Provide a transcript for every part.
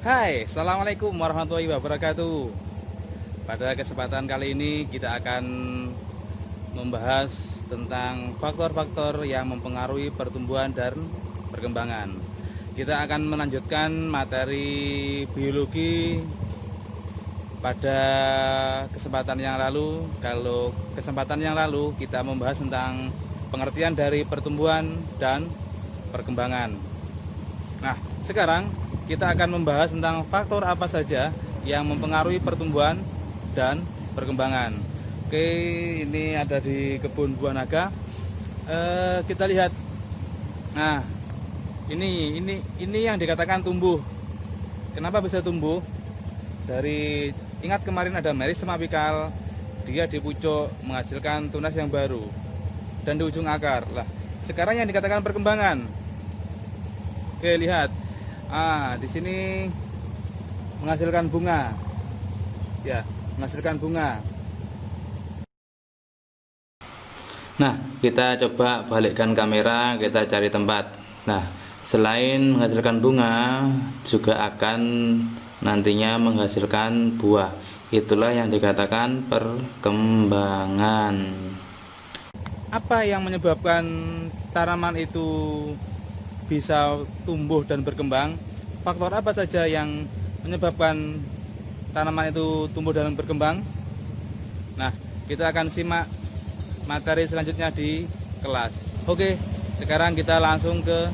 Hai, Assalamualaikum warahmatullahi wabarakatuh. Pada kesempatan kali ini kita akan membahas tentang faktor-faktor yang mempengaruhi pertumbuhan dan perkembangan. Kita akan melanjutkan materi biologi pada kesempatan yang lalu. Kalau kesempatan yang lalu kita membahas tentang pengertian dari pertumbuhan dan perkembangan. Nah, sekarang kita akan membahas tentang faktor apa saja yang mempengaruhi pertumbuhan dan perkembangan. Oke, ini ada di kebun buah naga. Kita lihat. Nah, ini yang dikatakan tumbuh. Kenapa bisa tumbuh? Dari ingat kemarin ada meristem apikal, dia di pucuk menghasilkan tunas yang baru dan di ujung akar. Lah, sekarang yang dikatakan perkembangan. Oke, lihat. Di sini menghasilkan bunga. Ya, menghasilkan bunga. Nah, kita coba balikkan kamera, kita cari tempat. Nah, selain menghasilkan bunga, juga akan nantinya menghasilkan buah. Itulah yang dikatakan perkembangan. Apa yang menyebabkan tanaman itu bisa tumbuh dan berkembang? Faktor apa saja yang menyebabkan tanaman itu tumbuh dan berkembang? Nah, kita akan simak materi selanjutnya di kelas. Oke, sekarang kita langsung ke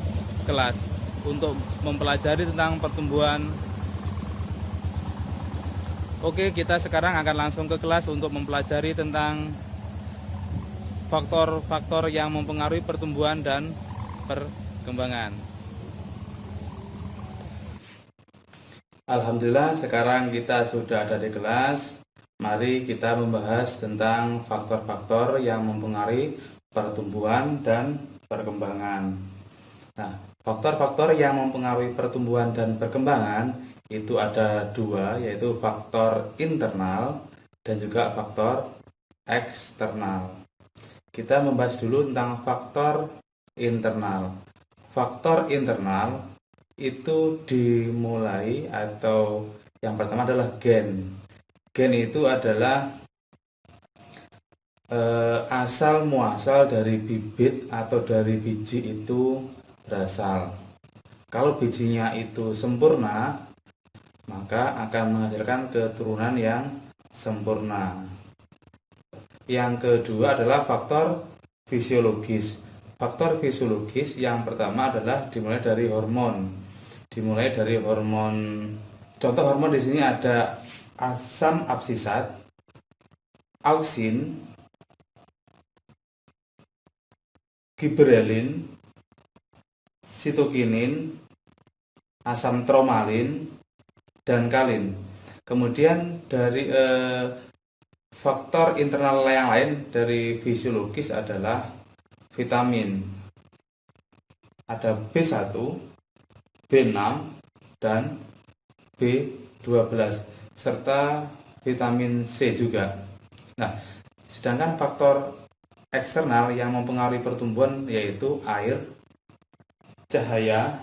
kelas untuk mempelajari tentang pertumbuhan. Oke, kita sekarang akan langsung ke kelas untuk mempelajari tentang faktor-faktor yang mempengaruhi pertumbuhan dan perkembangan. Alhamdulillah, sekarang kita sudah ada di kelas. Mari kita membahas tentang faktor-faktor yang mempengaruhi pertumbuhan dan perkembangan. Nah, faktor-faktor yang mempengaruhi pertumbuhan dan perkembangan itu ada dua, yaitu faktor internal dan juga faktor eksternal. Kita membahas dulu tentang faktor internal. Faktor internal itu dimulai atau yang pertama adalah gen. Gen itu adalah asal muasal dari bibit atau dari biji itu berasal. Kalau bijinya itu sempurna, maka akan menghasilkan keturunan yang sempurna. Yang kedua adalah faktor fisiologis. Faktor fisiologis yang pertama adalah dimulai dari hormon. Contoh hormon di sini ada asam absisat, auksin, giberelin, sitokinin, asam tromalin, dan kalin. Kemudian dari faktor internal yang lain dari fisiologis adalah vitamin. Ada B1, B6, dan B12 serta vitamin C juga. Nah, sedangkan faktor eksternal yang mempengaruhi pertumbuhan yaitu air, cahaya,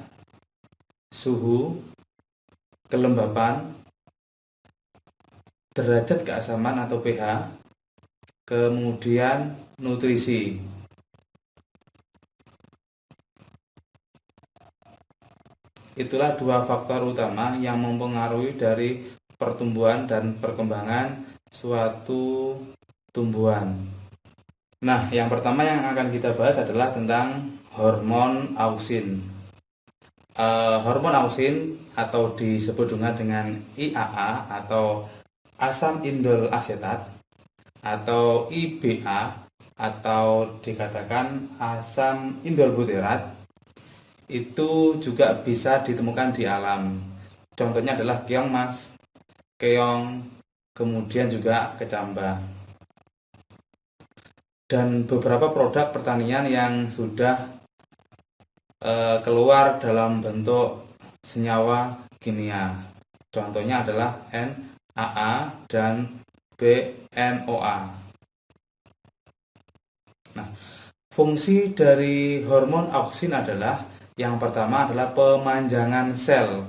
suhu, kelembapan, derajat keasaman atau pH, kemudian nutrisi. Itulah dua faktor utama yang mempengaruhi dari pertumbuhan dan perkembangan suatu tumbuhan. Nah, yang pertama yang akan kita bahas adalah tentang hormon auksin. Hormon auksin atau disebut juga dengan IAA atau asam indol asetat atau IBA atau dikatakan asam indol buterat itu juga bisa ditemukan di alam. Contohnya adalah keong mas, keong, kemudian juga kecambah. Dan beberapa produk pertanian yang sudah keluar dalam bentuk senyawa kimia. Contohnya adalah NAA dan BNOA. Nah, fungsi dari hormon auksin adalah yang pertama adalah pemanjangan sel.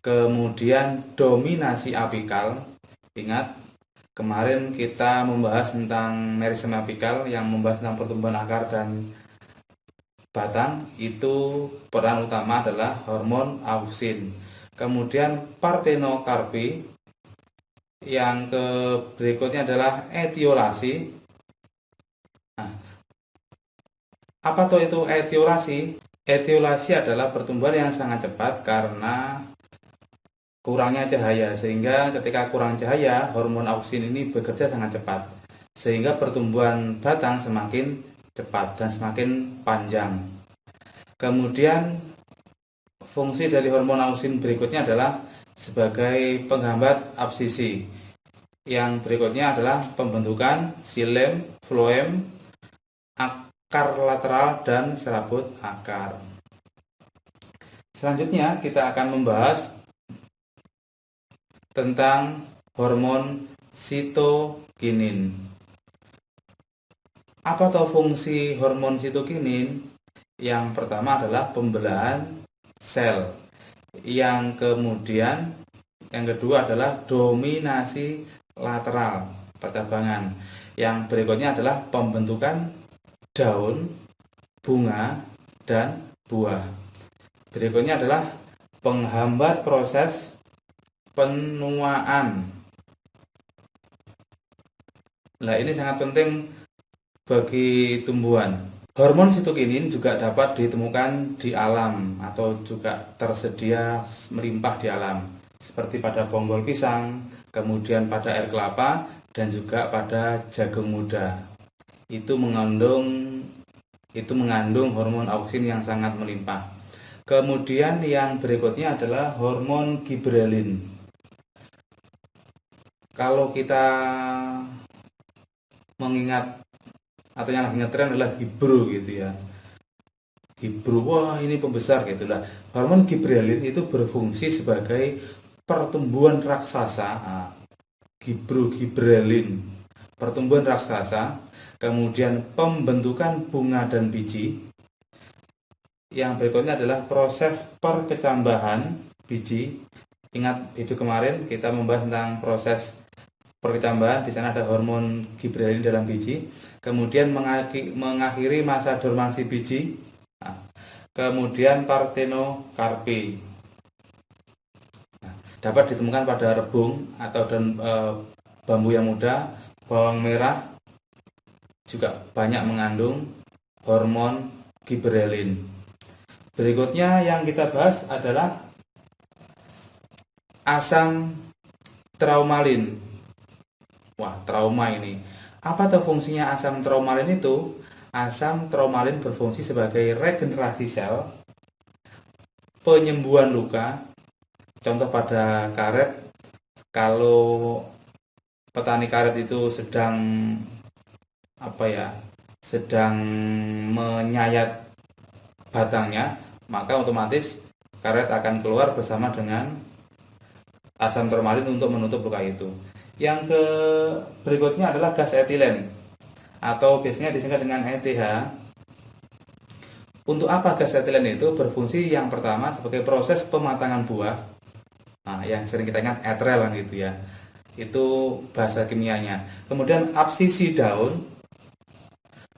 Kemudian dominasi apikal. Ingat, kemarin kita membahas tentang meristem apikal yang membahas tentang pertumbuhan akar dan batang. Itu peran utama adalah hormon auksin. Kemudian partenokarpi. Yang berikutnya adalah etiolasi. Nah, apa tuh itu etiolasi? Etiolasi adalah pertumbuhan yang sangat cepat karena kurangnya cahaya, sehingga ketika kurang cahaya hormon auksin ini bekerja sangat cepat, sehingga pertumbuhan batang semakin cepat dan semakin panjang. Kemudian fungsi dari hormon auksin berikutnya adalah sebagai penghambat absisi. Yang berikutnya adalah pembentukan xilem, floem, akar lateral, dan serabut akar. Selanjutnya kita akan membahas tentang hormon sitokinin. Apa tahu fungsi hormon sitokinin? Yang pertama adalah pembelahan sel. Yang kedua adalah dominasi lateral, percabangan. Yang berikutnya adalah pembentukan daun, bunga, dan buah. Berikutnya adalah penghambat proses penuaan. Nah, ini sangat penting bagi tumbuhan. Hormon sitokinin juga dapat ditemukan di alam atau juga tersedia melimpah di alam, seperti pada bonggol pisang, kemudian pada air kelapa, dan juga pada jagung muda. Itu mengandung hormon auksin yang sangat melimpah. Kemudian yang berikutnya adalah hormon giberelin. Kalau kita mengingat atau yang lagi ngetren adalah gibro gitu ya, gibro, wah ini pembesar gitu lah. Hormon giberelin itu berfungsi sebagai pertumbuhan raksasa. Giberelin, pertumbuhan raksasa. Kemudian pembentukan bunga dan biji. Yang berikutnya adalah proses perkecambahan biji. Ingat video kemarin kita membahas tentang proses perkecambahan. Di sana ada hormon giberelin dalam biji. Kemudian mengakhiri masa dormansi biji. Kemudian partenokarpi. Dapat ditemukan pada rebung atau bambu yang muda. Bawang merah juga banyak mengandung hormon giberelin. Berikutnya yang kita bahas adalah asam traumalin. Wah, trauma ini. Apa tuh fungsinya asam traumalin itu? Asam traumalin berfungsi sebagai regenerasi sel, penyembuhan luka. Contoh pada karet, kalau petani karet itu sedang menyayat batangnya, maka otomatis karet akan keluar bersama dengan asam traumalin untuk menutup luka itu. Yang berikutnya adalah gas etilen atau biasanya disingkat dengan ETH. Untuk apa gas etilen itu? Berfungsi yang pertama sebagai proses pematangan buah. Nah, yang sering kita ingat etrel kan gitu ya. Itu bahasa kimianya. Kemudian absisi daun.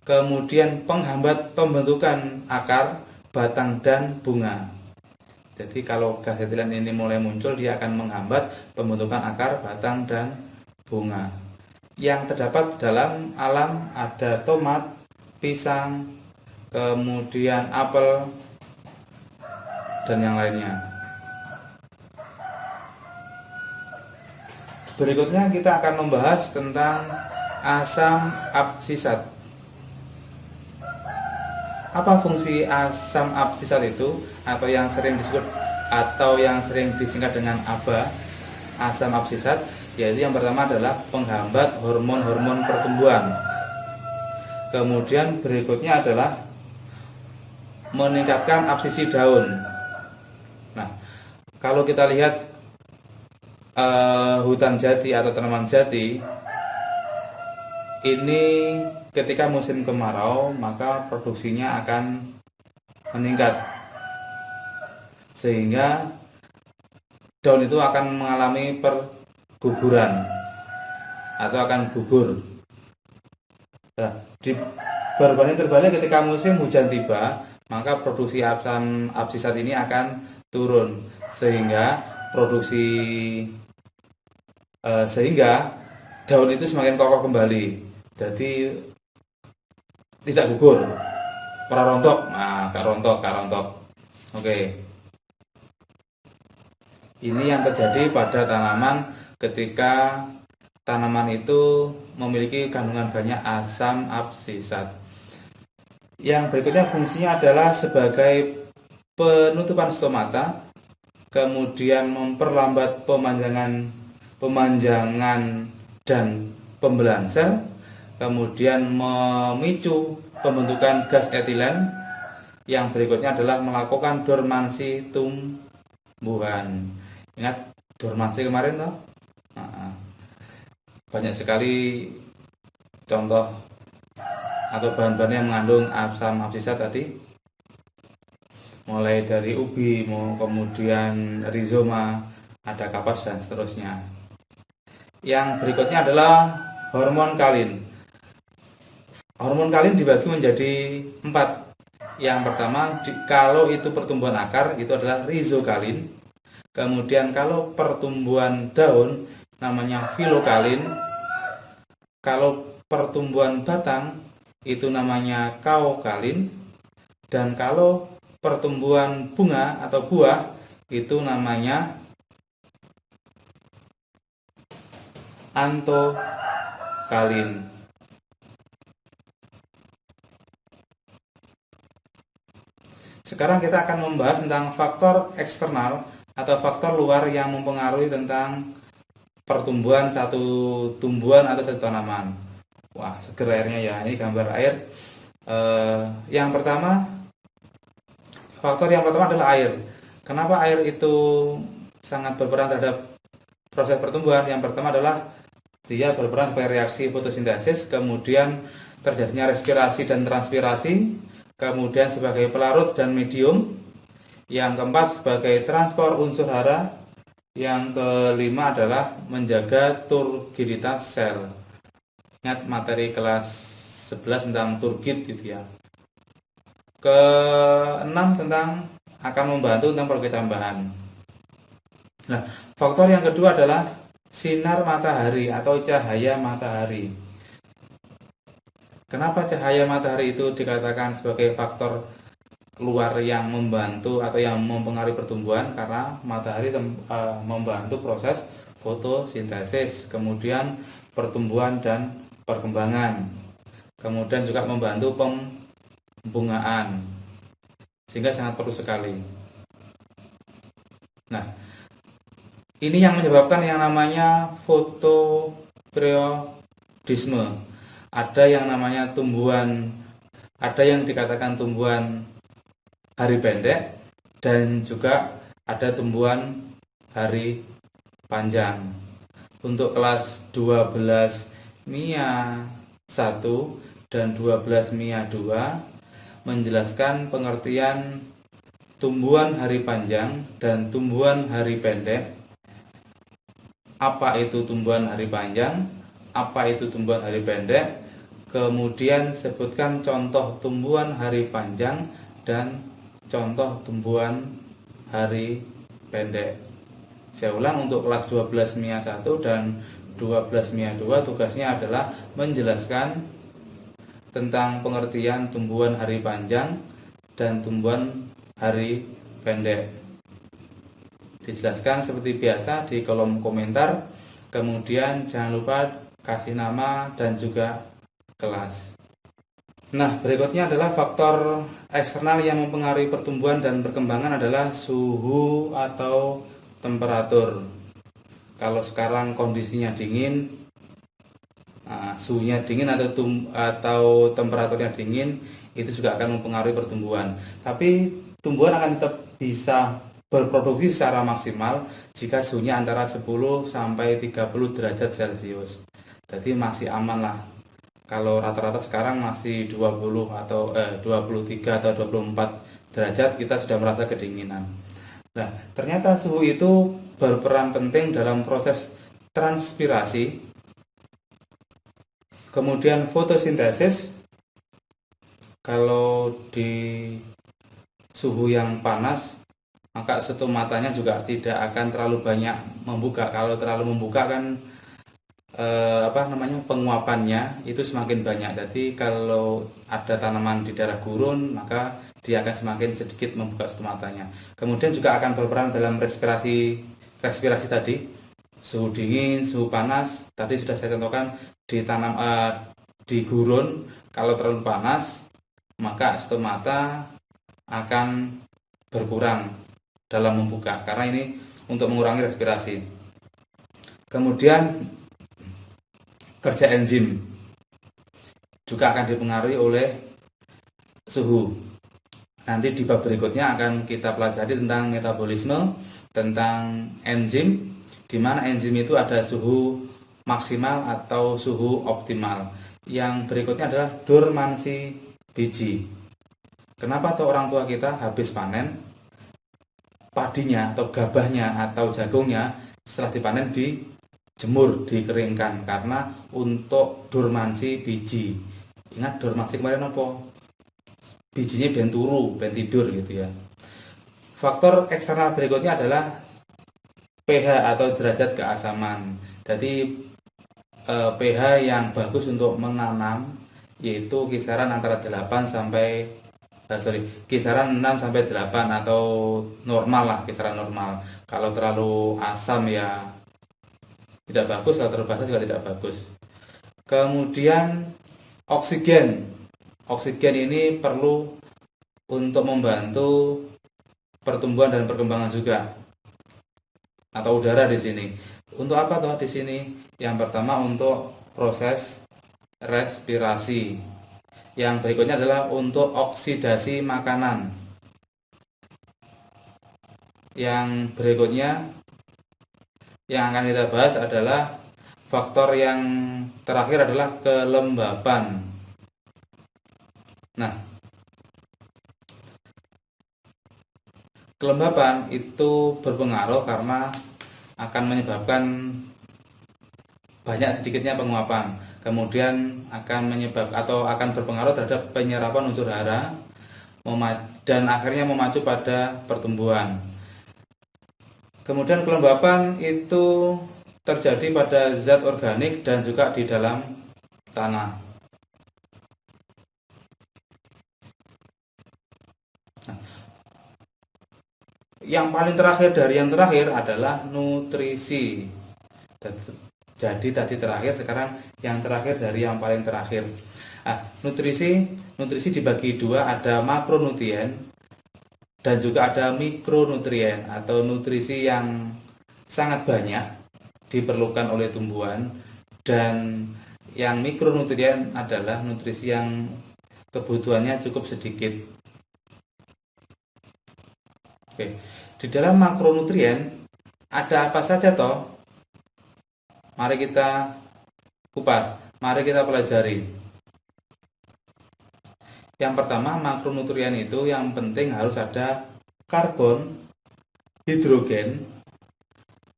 Kemudian penghambat pembentukan akar, batang, dan bunga. Jadi kalau gas etilen ini mulai muncul, dia akan menghambat pembentukan akar, batang, dan bunga. Yang terdapat dalam alam ada tomat, pisang, kemudian apel, dan yang lainnya. Berikutnya kita akan membahas tentang asam absisat. Apa fungsi asam absisat itu, atau yang sering disingkat dengan ABA, asam absisat? Yaitu yang pertama adalah penghambat hormon-hormon pertumbuhan. Kemudian berikutnya adalah meningkatkan absisi daun. Nah, kalau kita lihat hutan jati atau tanaman jati ini ketika musim kemarau, maka produksinya akan meningkat, sehingga daun itu akan mengalami perguguran atau akan gugur. Nah, berbanding terbalik ketika musim hujan tiba, maka produksi asam absisat ini akan turun sehingga sehingga daun itu semakin kokoh kembali. Jadi tidak gugur, ora rontok. Nah, gak rontok. Oke. Ini yang terjadi pada tanaman ketika tanaman itu memiliki kandungan banyak asam absisat. Yang berikutnya fungsinya adalah sebagai penutupan stomata, kemudian memperlambat pemanjangan dan pembelahan sel, kemudian memicu pembentukan gas etilen. Yang berikutnya adalah melakukan dormansi tumbuhan. Ingat dormansi kemarin toh? Banyak sekali contoh atau bahan-bahan yang mengandung asam absisat tadi, mulai dari ubi, kemudian rizoma, ada kapas dan seterusnya. Yang berikutnya adalah hormon kalin. Hormon kalin dibagi menjadi 4. Yang pertama, kalau itu pertumbuhan akar itu adalah rizokalin. Kemudian kalau pertumbuhan daun namanya filokalin. Kalau pertumbuhan batang itu namanya kaokalin. Dan kalau pertumbuhan bunga atau buah itu namanya antokalin. Sekarang kita akan membahas tentang faktor eksternal atau faktor luar yang mempengaruhi tentang pertumbuhan satu tumbuhan atau satu tanaman. Wah, seger airnya ya. Ini gambar air. Yang pertama, faktor yang pertama adalah air. Kenapa air itu sangat berperan terhadap proses pertumbuhan? Yang pertama adalah dia berperan sebagai reaksi fotosintesis, kemudian terjadinya respirasi dan transpirasi, kemudian sebagai pelarut dan medium. Yang keempat sebagai transport unsur hara. Yang kelima adalah menjaga turgiditas sel. Ingat materi kelas 11 tentang turgid gitu ya. Keenam tentang akan membantu tentang perkecambahan. Nah, faktor yang kedua adalah sinar matahari atau cahaya matahari. Kenapa cahaya matahari itu dikatakan sebagai faktor luar yang membantu atau yang mempengaruhi pertumbuhan? Karena matahari membantu proses fotosintesis, kemudian pertumbuhan dan perkembangan, kemudian juga membantu pembungaan, sehingga sangat perlu sekali. Nah, ini yang menyebabkan yang namanya fotoperiodisme. Ada yang namanya ada yang dikatakan tumbuhan hari pendek, dan juga ada tumbuhan hari panjang. Untuk kelas 12 MIA 1 dan 12 MIA 2 menjelaskan pengertian tumbuhan hari panjang dan tumbuhan hari pendek. Apa itu tumbuhan hari panjang? Apa itu tumbuhan hari pendek? Kemudian sebutkan contoh tumbuhan hari panjang dan contoh tumbuhan hari pendek. Saya ulang, untuk kelas 12 MIA 1 dan 12 MIA 2 tugasnya adalah menjelaskan tentang pengertian tumbuhan hari panjang dan tumbuhan hari pendek. Dijelaskan seperti biasa di kolom komentar. Kemudian jangan lupa kasih nama dan juga kelas. Nah, berikutnya adalah faktor eksternal yang mempengaruhi pertumbuhan dan perkembangan adalah suhu atau temperatur. Kalau sekarang kondisinya dingin, suhunya dingin atau temperaturnya dingin, itu juga akan mempengaruhi pertumbuhan. Tapi tumbuhan akan tetap bisa berproduksi secara maksimal jika suhunya antara 10 sampai 30 derajat Celcius. Jadi masih aman lah. Kalau rata-rata sekarang masih 20 atau 23 atau 24 derajat, kita sudah merasa kedinginan. Nah, ternyata suhu itu berperan penting dalam proses transpirasi, kemudian fotosintesis. Kalau di suhu yang panas, maka stomatanya juga tidak akan terlalu banyak membuka. Kalau terlalu membuka kan penguapannya itu semakin banyak. Jadi kalau ada tanaman di daerah gurun, maka dia akan semakin sedikit membuka stomatanya. Kemudian juga akan berperan dalam respirasi tadi, suhu dingin, suhu panas. Tadi sudah saya contohkan di gurun, kalau terlalu panas maka stomata akan berkurang dalam membuka, karena ini untuk mengurangi respirasi. Kemudian kerja enzim juga akan dipengaruhi oleh suhu. Nanti di bab berikutnya akan kita pelajari tentang metabolisme, tentang enzim, di mana enzim itu ada suhu maksimal atau suhu optimal. Yang berikutnya adalah dormansi biji. Kenapa tuh orang tua kita habis panen padinya atau gabahnya atau jagungnya, setelah dipanen dijemur, dikeringkan, karena untuk dormansi biji. Ingat dormansi kemarin apa? Bijinya ben turu, ben tidur gitu ya. Faktor eksternal berikutnya adalah pH atau derajat keasaman. Jadi pH yang bagus untuk menanam yaitu kisaran antara 8 sampai kisaran 6 sampai 8, atau normal lah, kisaran normal. Kalau terlalu asam ya tidak bagus, kalau terlalu basa juga tidak bagus. Kemudian oksigen. Oksigen ini perlu untuk membantu pertumbuhan dan perkembangan juga. Atau udara di sini. Untuk apa toh di sini? Yang pertama untuk proses respirasi. Yang berikutnya adalah untuk oksidasi makanan. Yang berikutnya yang akan kita bahas adalah faktor yang terakhir adalah kelembapan. Nah, kelembapan itu berpengaruh karena akan menyebabkan banyak sedikitnya penguapan. Kemudian akan berpengaruh terhadap penyerapan unsur hara dan akhirnya memacu pada pertumbuhan. Kemudian kelembapan itu terjadi pada zat organik dan juga di dalam tanah. Yang paling terakhir dari yang terakhir adalah nutrisi. Jadi tadi terakhir, sekarang yang terakhir dari yang paling terakhir. Nutrisi dibagi dua, ada makronutrien dan juga ada mikronutrien atau nutrisi yang sangat banyak diperlukan oleh tumbuhan, dan yang mikronutrien adalah nutrisi yang kebutuhannya cukup sedikit. Oke. Di dalam makronutrien ada apa saja toh? Mari kita kupas, mari kita pelajari. Yang pertama, makronutrien itu yang penting harus ada karbon, hidrogen,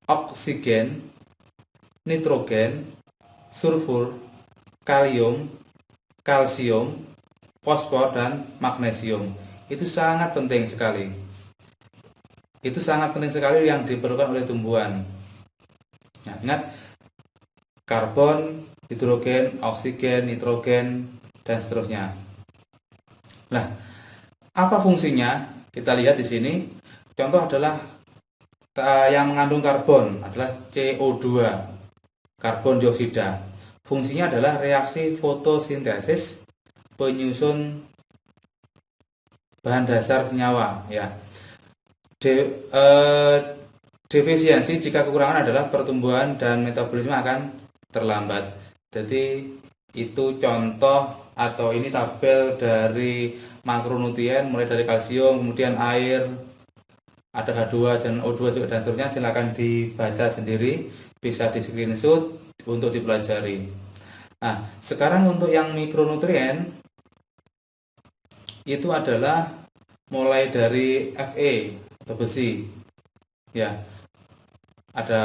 oksigen, nitrogen, sulfur, kalium, kalsium, fosfor, dan magnesium. Itu sangat penting sekali. Itu sangat penting sekali yang diperlukan oleh tumbuhan. Nah, ingat, karbon, hidrogen, oksigen, nitrogen, dan seterusnya. Nah, apa fungsinya? Kita lihat di sini. Contoh adalah yang mengandung karbon adalah CO2, karbon dioksida. Fungsinya adalah reaksi fotosintesis, penyusun bahan dasar senyawa. Ya, defisiensi jika kekurangan adalah pertumbuhan dan metabolisme akan terlambat. Jadi itu contoh atau ini tabel dari makronutrien, mulai dari kalsium, kemudian air, ada H2 dan O2 juga dan seterusnya. Silakan dibaca sendiri, bisa di screenshot untuk dipelajari. Nah, sekarang untuk yang mikronutrien itu adalah mulai dari Fe atau besi. Ya. ada